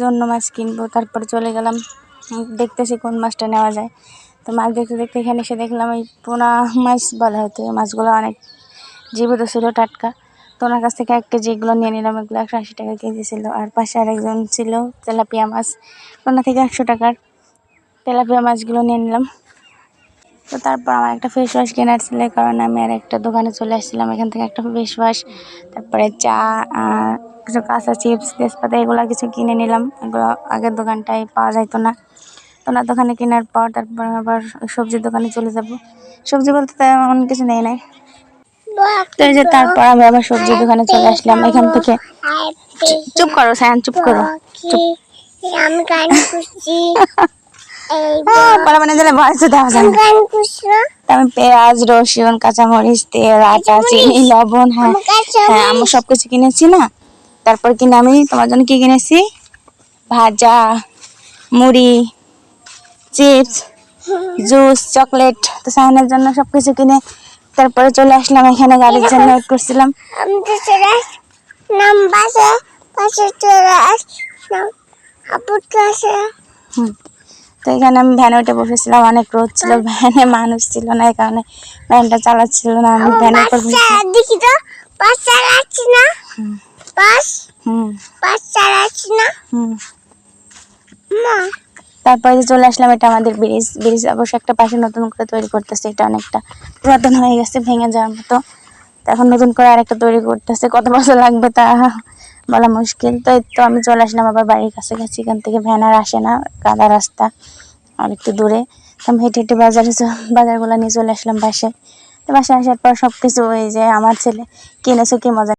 জন্য মাছ কিনবো। তারপরে চলে গেলাম দেখতেছি কোন মাছটা নেওয়া যায়। তো মাছ দেখতে দেখতে এখানে এসে দেখলাম এই পোনা মাছ বলা হতো। মাছগুলো অনেক জীবিত ছিল, টাটকা। তো ওনার কাছ থেকে 1 কেজি এগুলো নিয়ে নিলাম। এগুলো 180 টাকা কেজি ছিল। আর পাশে আরেকজন ছিল তেলাপিয়া মাছ, ওনার থেকে 100 টাকার তেলাপিয়া মাছগুলো নিয়ে নিলাম। তো তারপর আমার একটা ফেস ওয়াশ কেনার ছিল, কারণ আমি আর একটা দোকানে চলে আসছিলাম। এখান থেকে একটা ফেস ওয়াশ, তারপরে চা, কিছু কাঁচা চিপস, তেজপাতা এগুলো কিছু কিনে নিলাম। এগুলো আগের দোকানটায় পাওয়া যাইতো না। তো ওনার দোকানে কেনার পর তারপর আবার সবজির দোকানে চলে যাব। সবজি বলতে তেমন কিছু নেই নাই। তো এই যে তারপর আমি আবার সবজির দোকানে চলে আসলাম। এখান থেকে চুপ করো সায়ান, চুপ করো, আমি গান খুঁজছি। আমি পেঁয়াজ, রসুন, কাঁচামরিচ, তেল, আটা, চিনি, লবণ, হ্যাঁ আমি সবকিছু কিনেছি না। তারপর কিনে আমি তোমার জন্য কি কিনেছি, ভাজা, মুড়ি, চিপস, জুস, চকলেট। তো সায়নের জন্য সবকিছু কিনে তারপরে চলে আসলাম এখানে। গাড়ির জন্য ওয়েট করছিলাম। তো এখানে আমি ভ্যানে উঠে বসেছিলাম। অনেক রোদ ছিল, ভ্যানে মানুষ ছিল না, এই কারণে ভ্যানটা চালাচ্ছিল না। আমি ভ্যানের উপর তারপরে চলে আসলাম। এটা আমাদের ব্রিজ অবশ্য একটা পাশে নতুন করে তৈরি করতেছে। এটা অনেকটা পুরাতন হয়ে গেছে, ভেঙে যাওয়ার মতো। তো এখন নতুন করে আরেকটা তৈরি করতেছে। কত বছর লাগবে তা বলা মুশকিল। তো এই তো আমি চলে আসলাম আবার বাড়ির কাছাকাছি। এখান থেকে ভ্যান আর আসে না, কাদা রাস্তা আর একটু দূরে। আমি হেঁটে হেঁটে বাজারগুলো নিয়ে চলে আসলাম বাসায়। তো বাসায় আসার পর সব কিছু ওই যে আমার ছেলে কিনেছে, কি মজা।